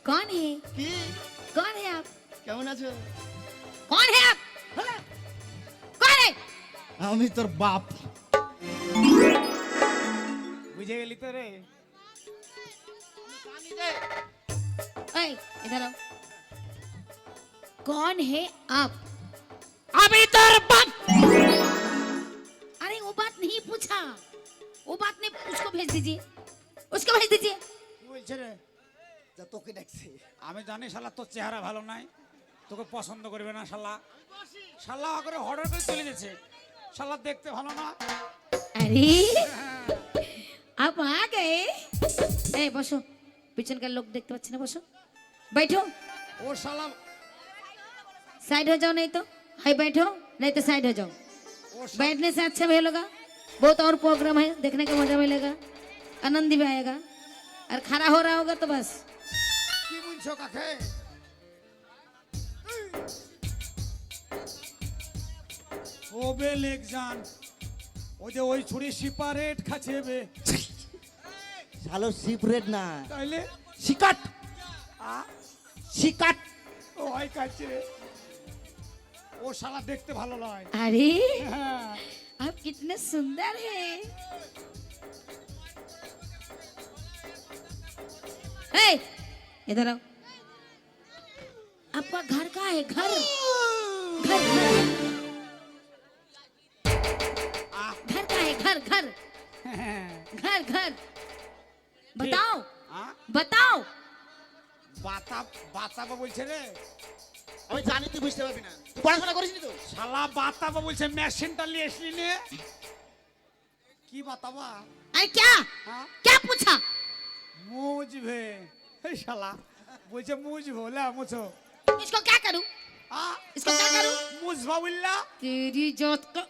कौन है? কি कौन है आप? কেমন আছো? कौन है आप? कौन है? আমি তোর বাপ। বুঝে গেলি তো রে। ओए, इधर आओ। कौन है आप? আমি তোর বাপ। अरे वो बात नहीं पूछा, वो बात नहीं, उसको भेज दीजिए, उसको भेज दीजिए। কি বলছে রে? যা তোকে ডাকছে। আমি জানি শালা তোর চেহারা ভালো নাই, তোকে পছন্দ করবে না শালা। শালা করে অর্ডার করে চলে গেছে। শালা দেখতে ভালো না। अरे आप आ गए। ए बसो, পিছন का लोग देखते पाচ্ছি না, বসো, बैठो, ও শালা साइड हो जाओ, नहीं तो हाय बैठो, नहीं तो साइड हो जाओ। ও শালা बैठने से अच्छा भी होगा, बहुत और प्रोग्राम है, देखने का मजा मिलेगा, आनंद भी आएगा। और खड़ा हो रहा होगा तो बस। কি বলছো কাকে? ও বে লেকজান, ও যে ওই ছুরি সিপারেট খাচ্ছে বে। শালো সিপ্রেট না, তাইলে শিকাট আ শিকাট। ও আই খাচ্ছে রে। ও শালা দেখতে ভালো নয়। अरे হ্যাঁ आप कितने सुंदर हैं। ए, इधर आओ। आपका घर कहाँ है? घर घर घर आ घर कहाँ है? घर घर घर घर बताओ, আ बताओ। বাতা বাতাবা বলছে রে। আমি জানি তুই বুঝতে পারবি না, তুই পড়াশোনা করিসনি তো। শালা বাতাবা বলছে, মেশিনটা নিয়ে আসলি নে। কি বাতাবা? अरे क्या হ্যাঁ क्या पूछा? মুজবে। এই শালা বলছে মুজবো, লা মুছো। इसको क्या करूं? আ इसको क्या करूं? মুজবা বললা। तेरी जोत का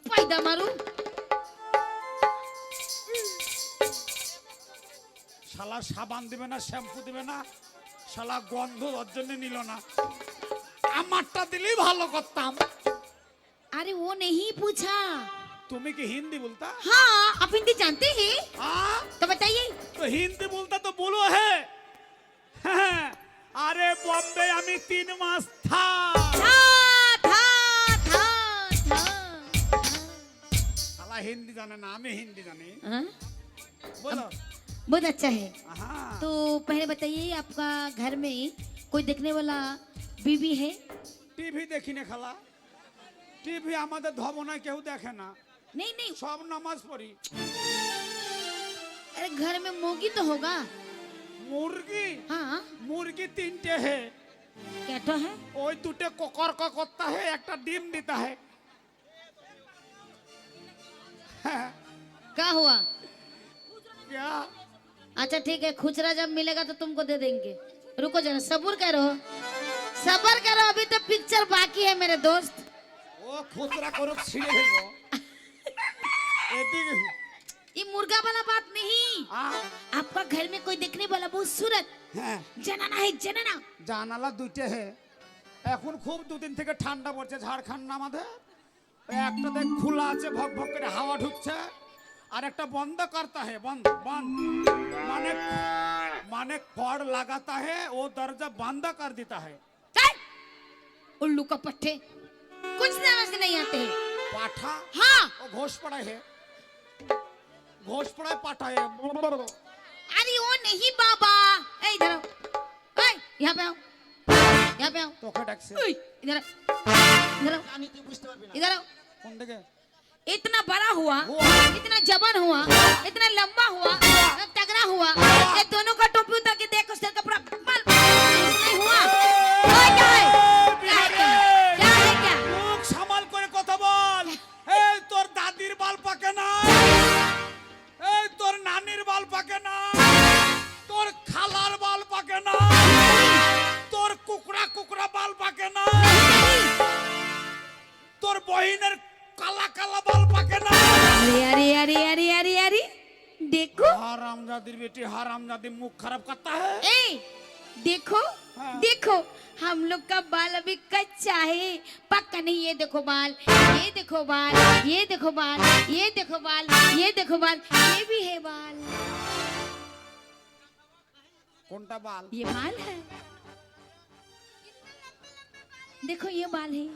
फायदा मारूं। শালা সাবান দিবে না, শ্যাম্পু দিবে না, শালা গন্ধ ওর জন্য নিল না। আমারটা দিলেই ভালো করতাম। अरे वो नहीं पूछा। তুমি কি হিন্দি বলতা? हाँ, आप हिंदी जानते हैं आ तो बताइए। तो हिंदी बोलता तो बोलो है। हाँ, अरे बॉम्बे আমি 3 মাস था। था था था था। শালা হিন্দি জানে না, আমি হিন্দি জানি। हाँ? বলো। बहुत अच्छा है। हाँ तो पहले बताइए, आपका घर में कोई देखने वाला बीवी है? টিভি দেখি না খালা। টিভি আমাদের ধবনা কেউ দেখে না, नहीं नहीं, সব নামাজ পড়ি। अरे घर में मोगी तो होगा। মুরগি हाँ, মুরগি 3টে है। क्या तो है? ওই দুটো কোকর কা করता है, একটা ডিম দিতা है। हाँ, क्या हुआ? क्या अच्छा ठीक है, खुचरा जब मिलेगा तो तुमको दे देंगे। रुको जरा, सब्र करो, सब्र करो, अभी तो पिक्चर बाकी है मेरे दोस्त। ও খুচরা করুক, ছিঁড়ে ফেলবো। এদিকে ये मुर्गा वाला बात नहीं। আ आपका घर में कोई देखने वाला बहुत सूरत হ্যাঁ जनाना है, जनाना। জানালা 2টে হে। এখন খুব দুদিন থেকে ঠান্ডা পড়ছে ঝাড়খণ্ড আমাদের। ওই একটা দেখ খোলা আছে, ভক ভক করে হাওয়া ঢুকছে, আর একটা বন্ধ করতা है, বন্ধ বন্ধ মানে মানে কড় লাগাता है, वो दरवाजा बंद कर देता है। चल, उल्लू का पट्टे, कुछ समझ नहीं आते हैं। पाठा हाँ, वो घोष पड़ा है, घोष पड़ा है पाठा है। अरे वो नहीं बाबा। ए इधर आओ, ए यहाँ पे आओ, यहाँ पे आओ। তোকে ডাকছে ओए, इधर आओ, इधर आओ, জানি তুই বুঝতে পারবি না। इधर आओ। কোন দিকে? इतना बड़ा हुआ, हुआ। इतना जवान हुआ, इतना लंबा हुआ, तगड़ा हुआ, ये दोनों का टोपी उतार के देखो, सर का पूरा बाल नहीं हुआ। ओए, क्या है? क्या है? क्या है? क्या? মুখ সামাল করে কথা বল। এই তোর দাদির বাল পাকে না, এই তোর নানির বাল পাকে না, তোর খালার বাল পাকে না, তোর কুকড়া কুকড়া বাল পাকে না, তোর বহিনের কালা কালা বাল পাকে না। अरे अरे अरे अरे अरे अरे देखो, হারামজাদির বেটি, হারামজাদি মুখ খারাপ করতা है। ए देखो, हाँ। देखो हम लोग का बाल अभी कच्चा है, पक्का नहीं। ये देखो बाल, ये देखो बाल, ये देखो बाल, ये देखो बाल, ये देखो बाल, ये भी है बाल। কোনটা বাল? ये बाल है, देखो ये बाल है,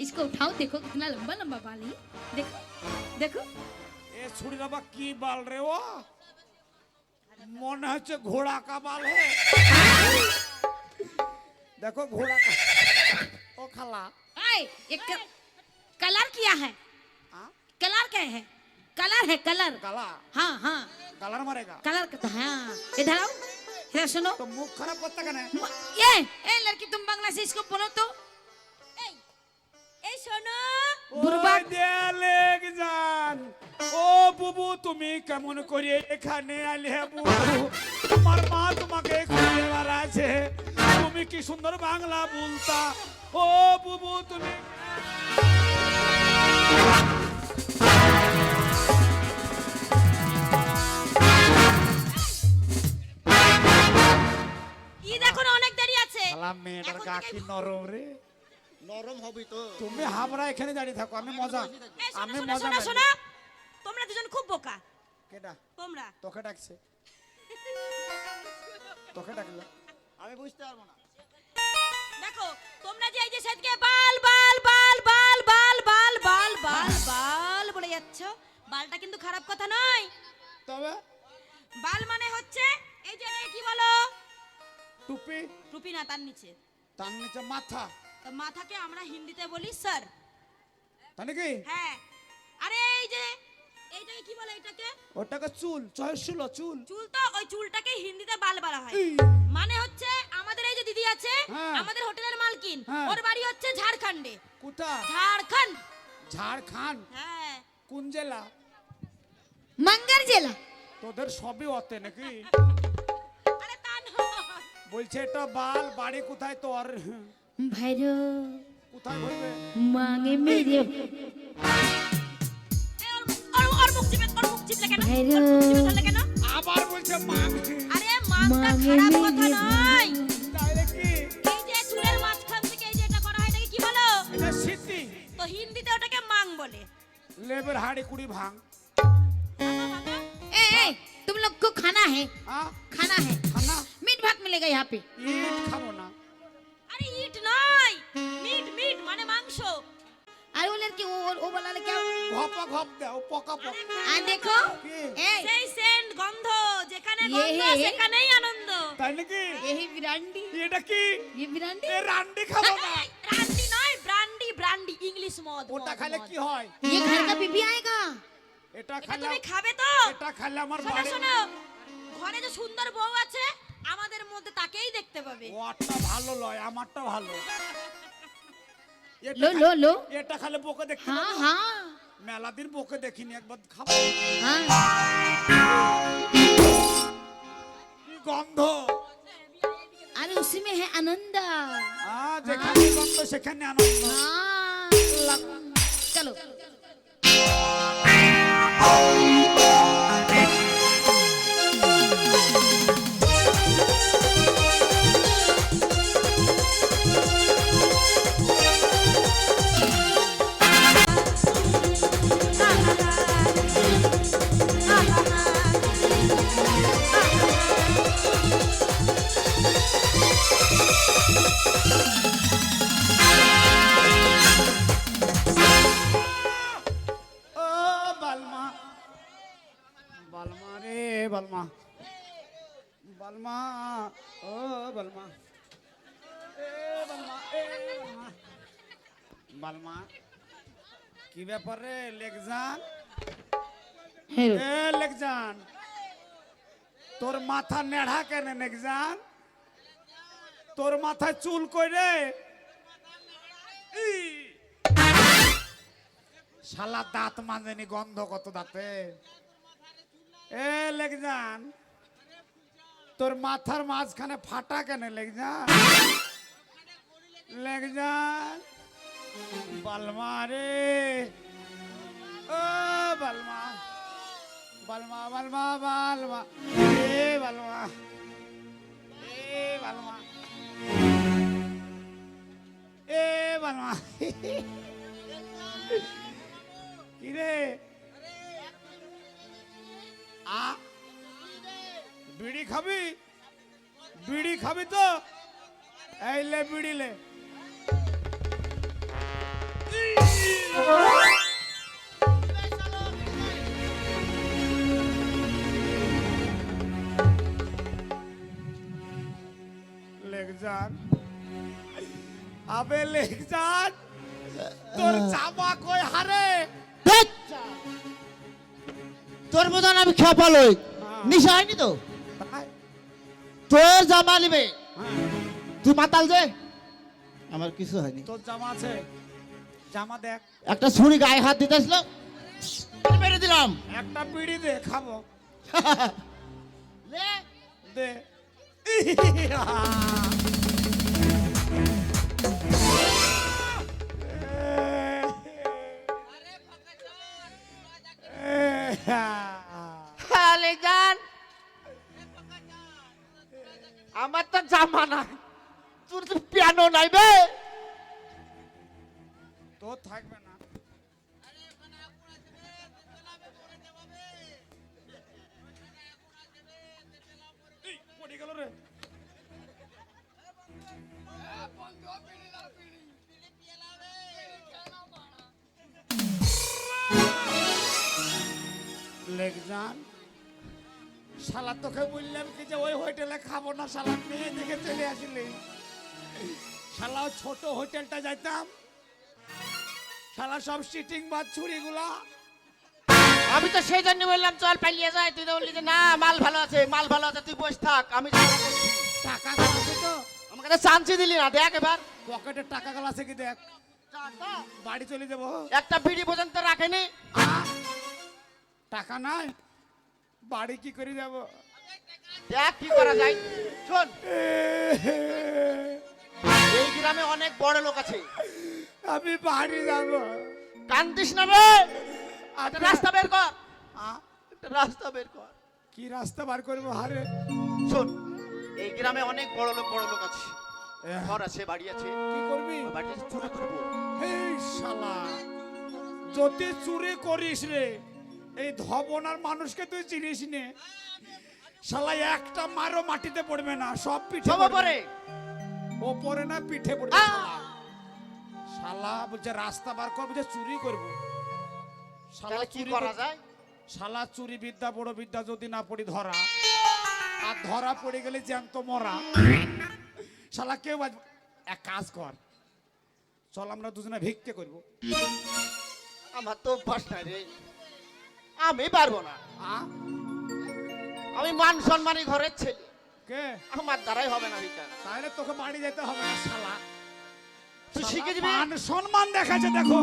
इसको उठाओ, देखो कितना लंबा लंबा बाल है, देखो देखो। এ ছুরি বাবা কি বাল রে ও? মনে হচ্ছে ঘোড়া কা বাল है। देखो घोड़ा का। ओ खाला। आए ये कलर किया है, हाँ? कलर क्या है? कलर है कलर। काला हाँ हाँ कलर मारेगा कलर का हाँ। इधर आओ, इधर सुनो। तो मुख खराब करता कहने? ये लड़की तुम बांग्ला से इसको बोलो तो। ए सुनो बुरबा ওই দেলেক জান ও বুবু তুমি কেমন করে এখানে আইলে হে বুবু তোমার মা তোমাকে খুঁজে বেড়াচ্ছে তুমি কি সুন্দর বাংলা বলতা ও বুবু তুমি ঈদ এখন অনেক দেরি আছে। শালা মেয়েটার গা কি নরম রে নরম হবি তো। তুমি হাবড়া এখানে দাঁড়িয়ে থাকো আমি মজা আমি মজা শোনো মারি। শোনো, তোমরা দুজন খুব বোকা। কেডা তোমরা তোকে ডাকছে তোকে ডাকলো আমি বুঝতে পারবো না। দেখো, তোমরা যে এই যে সেদিকে বাল বাল বাল বাল বাল বাল বাল বাল বাল বলে যাচ্ছ, বালটা কিন্তু খারাপ কথা নয়। তবে বাল মানে হচ্ছে এই যে এটাকে কি বলো? টুপি টুপি না, তার নিচে। তার নিচে মাথা তো মাথাকে আমরা হিন্দিতে বলি স্যার। তাই নাকি হ্যাঁ, আরে এই যে এইটাকে কি বলে? এটাকে ওটাকে চুল চয়েছিল চুল চুল। তো ওই চুলটাকে হিন্দিতে বাল বলা হয়। এই। মানে হচ্ছে আমাদের এই যে দিদি আছে, হ্যাঁ। আমাদের হোটেলের মালকিন, হ্যাঁ। ওর বাড়ি হচ্ছে ঝাড়খণ্ডে। কোথা ঝাড়খণ্ড। ঝাড়খণ্ড হ্যাঁ, কোন জেলা मंगर जिला। তোদের সবই অতে নাকি আরে তা নয়। বলছে এটা বাল বাড়ি কোথায় তোর भैरो কোথায় হইবে मांगे मेरे ওর মুখ চিপে, ওর মুখ চিপলে কেন? ভাইরে। ওর মুখ চিপে ধরলে কেন? আবার বলছে মাগ আরে মাংটা মাঙে খারাপ মেরে কথা নয়। তাইলে কি এই যে চুলের মাঝখান থেকে এই যে এটা করা হয়, এটাকে কি বলো? এটা সিটি তো হিন্দিতে ওটাকে মাং বলে। লেবের হাড়ি কুড়ি ভাঙ ए, ए, तुम लोग को खाना है, হ্যাঁ खाना है, খানা मीट भात मिलेगा यहाँ पे। ইট খাবো না আরে ইট নয়, মিট মিট মানে মাংস। अरे वो लड़की वो वाला लड़का ঘপ ঘপ দাও পকা পক आ देखो কি? ए সেই সেন্ট গন্ধ, যেখানে ये গন্ধ है। সেখানেই আনন্দ। তাই নাকি यही बिरांडी, এটা কি ये बिरांडी। এ রান্ডি খাবো না এই, ব্রান্ডি নয়, ব্রান্ডি ব্রান্ডি ইংলিশ মদ। ওটা মদ, খেলে মদ। কি হয় ये घर का बीबी आएगा। এটা এটা খেলে তুমি খাবে তো? এটা খেলে আমার শোনো বাড়ি শোনো, ঘরে যে সুন্দর বউ আছে আমাদের মধ্যে তাকেই দেখতে পাবে। ওটা ভালো লয় আমারটা ভালো এটা लो लो लो। এটা খালে বকে দেখতে हाँ পাবো? हाँ মেলা দিন বকে দেখিনি একবার খাবো हाँ। কি গন্ধ अरे उसी में है आनंद। যেখানে গন্ধ সেখানে আনন্দ हाँ चलो ও বালমা বালমা রে বালমা বালমা ও বালমা এ বালমা এ বালমা বালমা কি ব্যাপার রে লেগজান हेलो এ লেগজান তোর মাথা নেড়া কেন লেগজান তোর মাথায় চুল কই রে ই! শালা দাঁত মাজেনি গন্ধ কত দাঁতে এ লেগজান তোর মাথার মাঝখানে ফাটা কেন লেগজান লেগজান বালমা রে ও বালমা বালমা বালমা বালমা এ বালমা এ বালমা এ বালমা কিরে বিড়ি খাবি বিড়ি খাবি তো? এই লে বিড়ি লে। লেগজান, আবে লেগজান, তোর জামা কই হারে? ধ্যাৎ! তোর মতন আমি খেপালই নিশা হয়নি তো তোর জামা নিবে তুই মাতাল যে আমার কিছু হয়নি তোর জামা আছে? জামা দেখ। একটা ছুরি গায়ে হাত দিতে আসলো মেরে দিলাম একটা বিড়ি দে, খাবো। লে দে। লেগজান আমার তো জামা নাই তোর তো পিয়ানো নাই বে তোর থাকবে না। এই, পড়ে গেল রে। লেগজান, শালা তোকে বললাম কি যে ওই হোটেলে খাবো না, শালা মেয়ে দেখে চলে আসিলি। শালা ওই ছোট হোটেলটা যাইতাম, শালা সব সিটিং বা ছুরিগুলা। আমি তো সেই জন্য বললাম চল পালিয়ে যাই তুই তো বললি যে না মাল ভালো আছে তুই বসে থাক আমি টাকা গাল আছে তো? আমার কাছে চান্সই দিলি না দেখ এবার পকেটে টাকা গাল আছে কি দেখ। বাড়ি চলে যাবো। একটা বিড়ি পর্যন্ত রাখেনি টাকা নাই, বাড়ি কি করে যাব? দেখ কি করা যায় শোন এই গ্রামে অনেক বড় লোক আছে আমি বাড়ি যাব। কান্দিস না রে একটা আপনি- রাস্তা বের কর আ? একটা রাস্তা বের কর কি রাস্তা বার করবো হারে? শোন এই গ্রামে অনেক বড় লোক আছে এ, ঘর আছে বাড়ি আছে কি করবি? ওই বাড়িতে চুরি করবো এই শালা, যদি চুরি করিস রে, এই ধবনার মানুষকে তুই চিনিস নে, শালা একটা মারও মাটিতে পড়বে না, সব পিঠে সব পড়বে। পরে ওপরে না পিঠে পড়বে। শালা। শালা বলছে রাস্তা বার কর, বলছে চুরি করবো। শালা তাহলে কি চুরি করা কর- যায় শালা চুরি বিদ্যা বড় বিদ্যা যদি না পড়ি ধরা, আর ধরা পড়ে গেলে জ্যান্ত মরা, শালা কেউ এক কাজ কর, চল আমরা দুজনে ভিক্ষে করবো। আমার তো অভ্যাস নাই রে আমি পারবো না আ? আমি মান সম্মানী ঘরের ছেলে কে? আমার দ্বারাই হবে না ভিক্ষা তাহলে তোকে বাড়ি যেতে হবে না শালা। তুই শালা শিখে দিবি মান সম্মান দেখাচ্ছে, দেখো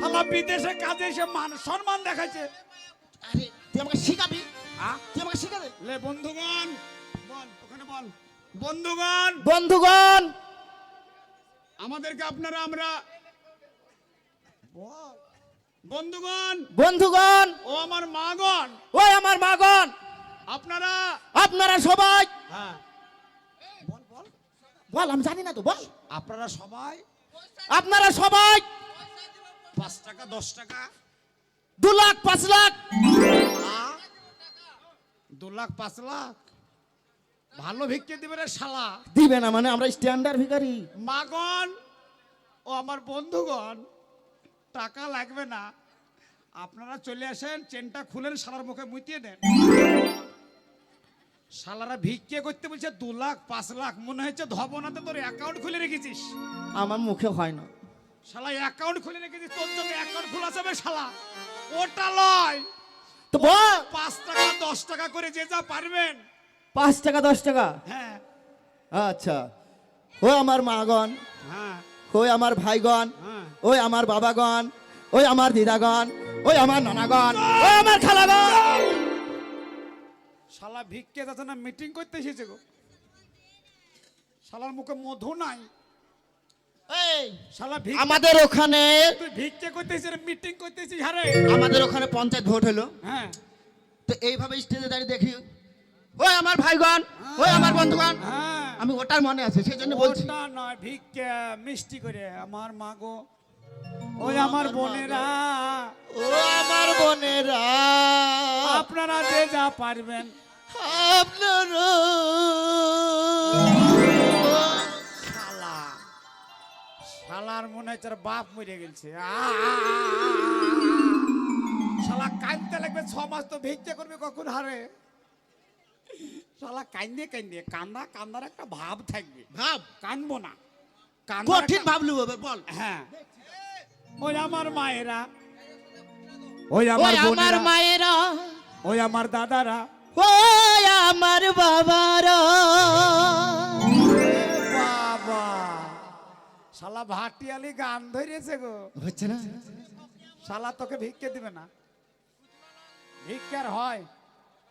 শালা বিদেশে কাজে এসে মান সম্মান দেখাচ্ছে। আরে তুই আমাকে শিখাবি আ? তুই আমাকে শিখাবে লে বন্ধুগণ, বল ওখানে বল। বন্ধুগণ, বন্ধুগণ আমাদেরকে আপনারা আমরা বল। বন্ধুগণ, বন্ধুগণ ও আমার মাগণ, ওই আমার মাগণ আপনারা আপনারা সবাই হ্যাঁ বল বল বল আমি জানি না তো বল আপনারা সবাই আপনারা সবাই 5 টাকা 10 টাকা 2 লাখ 5 লাখ 2 লাখ 5 লাখ ভালো ভিক্ষে দিবে রে শালা। দিবে না মানে আমরা স্ট্যান্ডার্ড ভিখারি মাগণ ও আমার বন্ধুগণ, টাকা লাগবে না, আপনারা চলে আসেন, চেনটা খুলেন, শালার মুখে মুতিয়ে দেন। শালারা ভিক্ষে করতে বলছে 2 লাখ 5 লাখ, মনে হচ্ছে ধবনাতে তোর অ্যাকাউন্ট খুলে রেখেছিস। আমার মুখে হয় না শালা অ্যাকাউন্ট খুলে রেখেছিস, তোর জন্য অ্যাকাউন্ট খোলা যাবে শালা। ওটা লয়, তো বল 5 টাকা 10 টাকা করে যে যা পারবেন। 5 টাকা 10 টাকা হ্যাঁ আচ্ছা ওই আমার মাগণ হ্যাঁ ওই আমার ভাইগণ হ্যাঁ। ওই আমার বাবাগণ ওই আমার দিদাগণ ওই আমার নানাগণ ওই আমার খালাগণ শালা ভিক্ষে যাচ্ছে না, মিটিং করতে এসেছে গো। শালার মুখে মধু নাই। এই শালা আমাদের ওখানে তুই ভিক্ষে করতে এসে মিটিং করতে এসেছিস হারে। আমাদের ওখানে পঞ্চায়েত ভোট হলো হ্যাঁ তো এইভাবে স্টেজে দাঁড়িয়ে দেখি ওই আমার ভাইগণ ওই আমার বন্ধুগণ হ্যাঁ, আমি ওটার মনে আছে সেই জন্য বলছি ওটা নয়, ভিক্ষে মিষ্টি করে আমার মাগো, ওই আমার বোনেরা, ও আমার বোনেরা আপনারা যে যা পারবেন। আপনার শালা শালার মনে হচ্ছে ওর বাপ মরে গেছে শালা কাঁদতে লাগবে 6 মাস তো ভিক্ষা করবে কখন হারে শালা কান্দে কান্দে কান্দার একটা ভাব থাকবে ভাব কানবো না কঠিন ভাবলু বল। হ্যাঁ ওই আমার মায়েরা ওই ওই আমার আমার বোনেরা, মায়েরা, ওই আমার দাদারা, ওই আমার বাবারা। বাবা শালা ভাটিয়ালি গান ধরেছে গো। হচ্ছে না? শালা তোকে ভিক্ষে দিবে না, ভিক্ষার হয়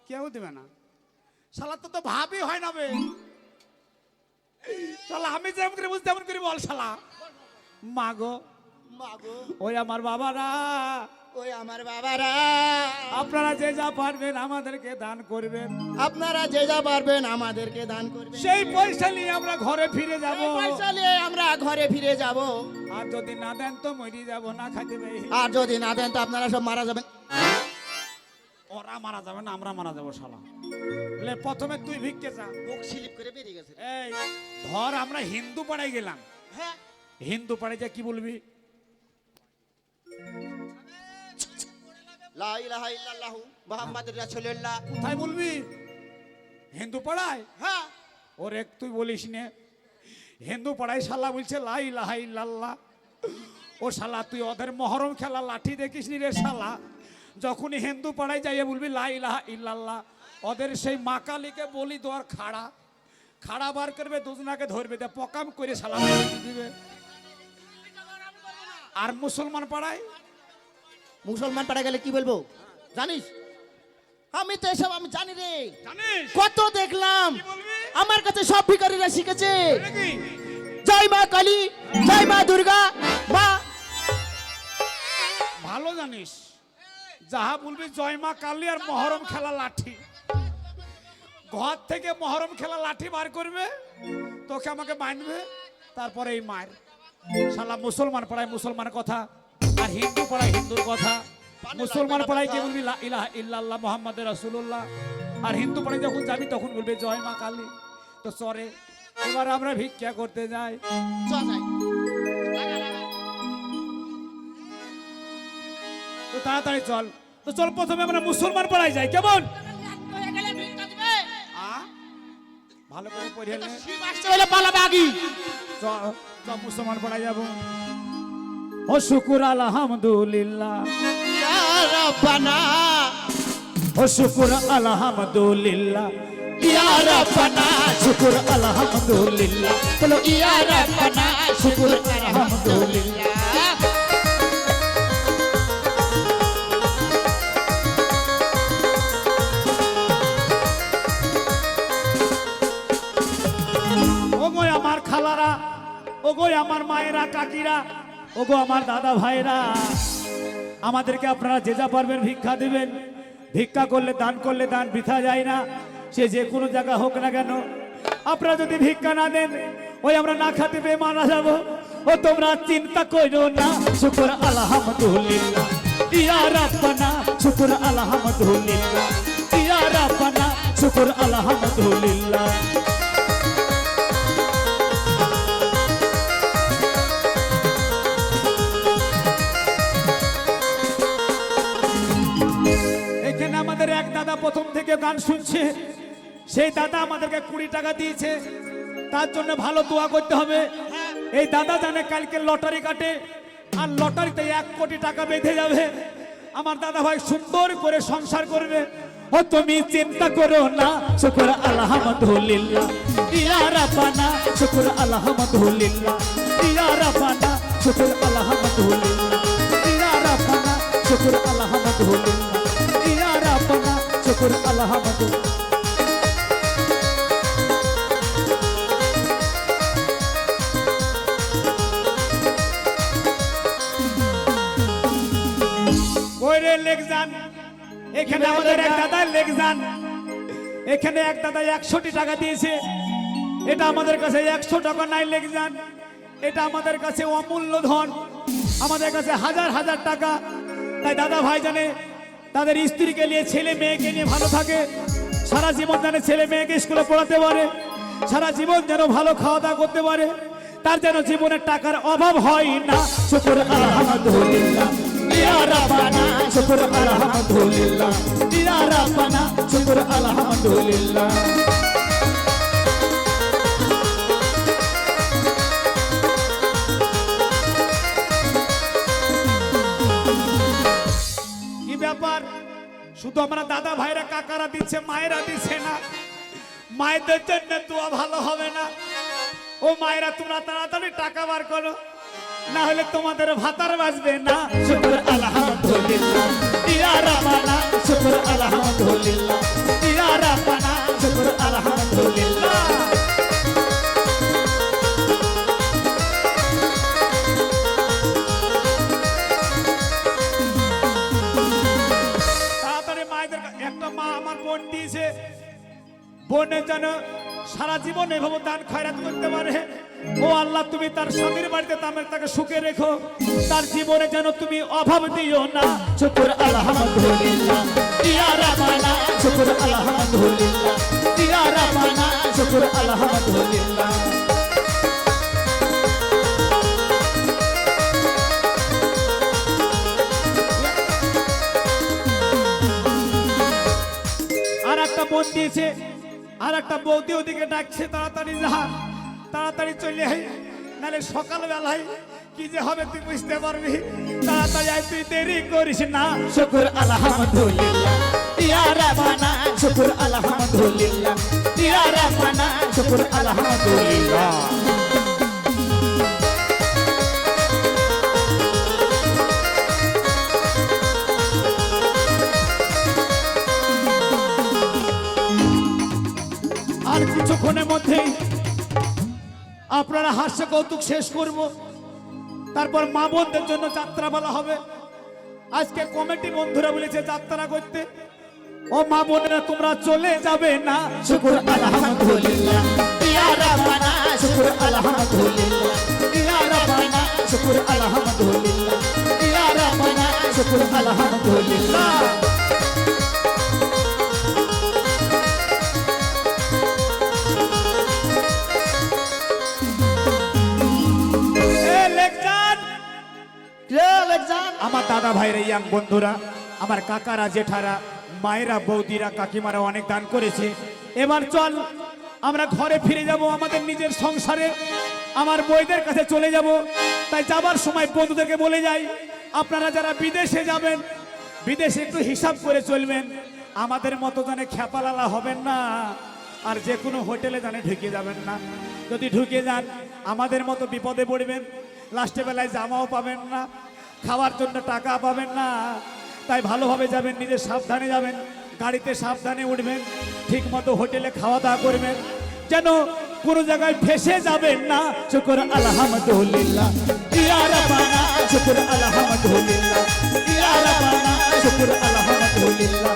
কেউ দিবে না। শালা তো তো ভাবই হয় না বে। শালা আমি যেমন করে বুঝতে তেমন করে বল শালা। মাগো মাগো, ওই আমার বাবারা, ওই আমার বাবারা, আপনারা যে যা পারবেন আমাদেরকে দান করবেন। আপনারা যে যা পারবেন আমাদেরকে দান করবেন। সেই পয়সা নিয়ে আমরা ঘরে ফিরে যাব। এই পয়সা নিয়ে আমরা ঘরে ফিরে যাব। আর যদি না দেন তো মরি যাব, না খাইতে পাই। আর যদি না দেন তো আপনারা সব মারা যাবেন। ওরা মারা যাবে না, আমরা মারা যাবো শালা। লে প্রথমে তুই ভিক্ষে চা। মুখ স্লিপ করে বেরিয়ে গেছে। এই ধর আমরা হিন্দু পাড়ায় গেলাম, হ্যাঁ, হিন্দু পাড়ায় যা কি বলবি? লা ইলাহা ইল্লাল্লাহু মুহাম্মাদুর রাসূলুল্লাহ। কোথায় বলবি? হিন্দু পাড়ায়? হ্যাঁ, ওরে তুই বলিস নে। হিন্দু পাড়ায় শালা বলছে লা ইলাহা ইল্লাল্লাহ। ও শালা তুই ওদের মহরম খেলা লাঠি দেখিস নি রে শালা। যখনই হিন্দু পাড়ায় যাইয়ে বলবি লা ইলাহা ইল্লাল্লাহ, ওদের সেই মা কালীকে বলি দেওয়ার খাড়া বার করবে, দুজনাকে ধরবে, দে পকাম করে শালা দিবে। আর মুসলমান পাড়ায়? মুসলমান পাড়া গেলে কি বলবো জানিস? আমি তো এসব আমি জানি রে, জানিস কত দেখলাম। কি বলবি? আমার কাছে সব ভিখারিরা শিখেছে নাকি? জয় মা কালী, জয় মা দুর্গা, মা। ভালো জানিস, যাহা বলবি জয় মা কালী আর মহরম খেলা লাঠি। ঘর থেকে মহরম খেলা লাঠি বার করবে, তোকে আমাকে মানবে, তারপরে এই মায়ের শালা। মুসলমান পাড়ায় মুসলমানের কথা, আর হিন্দু পাড়ায় হিন্দুর কথা। মুসলমান পাড়ায় কি বলবি লা ইলাহা ইল্লাল্লাহ মুহাম্মাদুর রাসূলুল্লাহ, আর হিন্দু পাড়ায় যখন যাবি তখন বলবি জয় মা কালী। তো চরে এবার আমরা ভিক্ষা করতে যাই। চল যাই। লাগা, লাগা। তো তাড়াতাড়ি চল। তো চল প্রথমে আমরা মুসলমান পাড়ায় যাই, কেমন? ভালো করে পড়ে নে। শিব আসছে বলে পালাবে আগি। মুসলমান পাড়ায় যাবো। ও শুকুর আলহামদুলিল্লাহ, ইয়া রাব্বানা, ও শুকুর আলহামদুলিল্লাহ, ইয়া রাব্বানা, শুকুর আলহামদুলিল্লাহ, বলো ইয়া রাব্বানা, শুকর আলহামদুলিল্লাহ। ওগো আমার খালারা, ওগো আমার মায়েরা, কাকিরা, ওগো আমার দাদা ভাইরা, আমাদেরকে আপনারা যে যা পারবেন ভিক্ষা দিবেন। ভিক্ষা করলে, দান করলে দান বৃথা যায় না, সে যে কোনো জায়গা হোক না কেন। আপনারা যদি ভিক্ষা না দেন, ওই আমরা না খাতে পেয়ে মারা যাব। ও তোমরা চিন্তা করো না, শুকর আলহামদুলিল্লাহ, ইয়া রাব্বানা, শুকর আলহামদুলিল্লাহ, ইয়া রাব্বানা, শুকর আলহামদুলিল্লাহ। এখানে আমাদের এক দাদা প্রথম থেকে গান শুনছে, সেই দাদা আমাদেরকে 20 টাকা দিয়েছে। তার জন্য ভালো দোয়া করতে হবে। এই দাদা জানে কালকে লটারি কাটে, আর লটারিতে 1 কোটি টাকা বেঁধে যাবে। আমার দাদা ভাই সুন্দর করে সংসার করবে। ও তুমি চিন্তা করো না, শুকর আলহামদুলিল্লাহ, ইয়া রাব্বানা, শুকর আলহামদুলিল্লাহ, ইয়া রাব্বানা, শুকর আলহামদুলিল্লাহ, ইয়া রাব্বানা, শুকর আলহামদুলিল্লাহ, ইয়া রাব্বানা, শুকর আলহামদুলিল্লাহ। ওরে লেগজান, এখানে আমাদের এক দাদা লেগজান, এখানে এক দাদা 100 টাকা দিয়েছে। এটা আমাদের কাছে 100 টাকা নাই লেগজান, এটা আমাদের কাছে অমূল্য ধন, আমাদের কাছে হাজার হাজার টাকা। তাই দাদা ভাই জানে তাদের স্ত্রীকে নিয়ে, ছেলে মেয়েকে নিয়ে ভালো থাকে, সারা জীবন যেন ছেলে মেয়েকে স্কুলে পড়াতে পারে, সারা জীবন যেন ভালো খাওয়া দাওয়া করতে পারে, তার যেন জীবনের টাকার অভাব হয় না। শুকুর আলহামদুলিল্লাহ ইয়া রাব্বানা, শুকুর আলহামদুলিল্লাহ ইয়া রাব্বানা, শুকুর আলহামদুলিল্লাহ। কি ব্যাপার, শুধু আমরা দাদা ভাইরা কাকারা দিচ্ছে, মায়েরা দিচ্ছে না? মায়েদের জন্য দোয়া ভালো হবে না? ও মায়েরা তোমরা তাড়াতাড়ি টাকা বার করো, না হলে তোমাদের ভাতার বাঁচবে না। শুকুর আলহামদুলিল্লাহ ইয়া রাব্বানা, শুকুর আলহামদুলিল্লাহ ইয়া রাব্বানা, শুকুর আলহামদুলিল্লাহ। তাড়াতাড়ি মায়েদের একটা মা আমার বোন দিয়েছে, বোনের যেন সারা জীবন এভাবে দান খয়রাত করতে পারে। ও আল্লাহ, তুমি তার স্বামীর বাড়িতে তাকে সুখে রেখো, তার জীবনে যেন তুমি অভাব দিও না। শুকুর আলহামদুলিল্লাহ ইয়া রাব্বানা, শুকুর আলহামদুলিল্লাহ ইয়া রাব্বানা, শুকুর আলহামদুলিল্লাহ। আর একটা বোন দিয়েছে, আর একটা বৌদি ওদিকে ডাকছে, তাড়াতাড়ি যা, তাড়াতাড়ি চলে আয়, নাহলে সকালবেলায় কি যে হবে তুই বুঝতে পারবি। তাড়াতাড়ি আয়, তুই দেরি করিস না। শুকুর আলহামদুলিল্লাহ ইয়া রাব্বানা, শুকুর আলহামদুলিল্লাহ ইয়া রাব্বানা, শুকুর আলহামদুলিল্লাহ। আর কিছুক্ষণের মধ্যেই আপনারা হাস্য কৌতুক শেষ করব, তারপর মা বোনদের জন্য যাত্রা বলা হবে। আজকে কমিটি বন্ধুরা বলেছে যাত্রা করতে। ও মা বোনেরা, তোমরা চলে যাবে না। শুকুর আলহামদুলিল্লাহ ইয়া রাব্বানা, শুকুর আলহামদুলিল্লাহ ইয়া রাব্বানা, শুকুর আলহামদুলিল্লাহ ইয়া রাব্বানা, শুকুর আলহামদুলিল্লাহ। আমার দাদা ভাইরা, ইয়াং বন্ধুরা, আমার কাকারা, জেঠারা, মায়েরা, বৌদিরা, কাকিমারা অনেক দান করেছে। এবার চল আমরা ঘরে ফিরে যাব, আমাদের নিজের সংসারে, আমার বইদের কাছে চলে যাব। তাই যাবার সময় বন্ধুদেরকে বলে যাই, আপনারা যারা বিদেশে যাবেন, বিদেশে একটু হিসাব করে চলবেন। আমাদের মতো জানে খ্যাপালালা হবেন না, আর যে কোনো হোটেলে জানে ঢুকে যাবেন না। যদি ঢুকে যান, আমাদের মতো বিপদে পড়বেন। লাস্টে বেলায় জামাও পাবেন না, খাওয়ার জন্য টাকা পাবেন না। তাই ভালোভাবে যাবেন, নিজে সাবধানে যাবেন, গাড়িতে সাবধানে উঠবেন, ঠিক মতো হোটেলে খাওয়া দাওয়া করবেন, যেন কোনো জায়গায় ফেসে যাবেন না। শুকুর আলহামদুলিল্লাহ ইয়া রাব্বানা, শুকুর আলহামদুলিল্লাহ ইয়া রাব্বানা, শুকুর আলহামদুলিল্লাহ।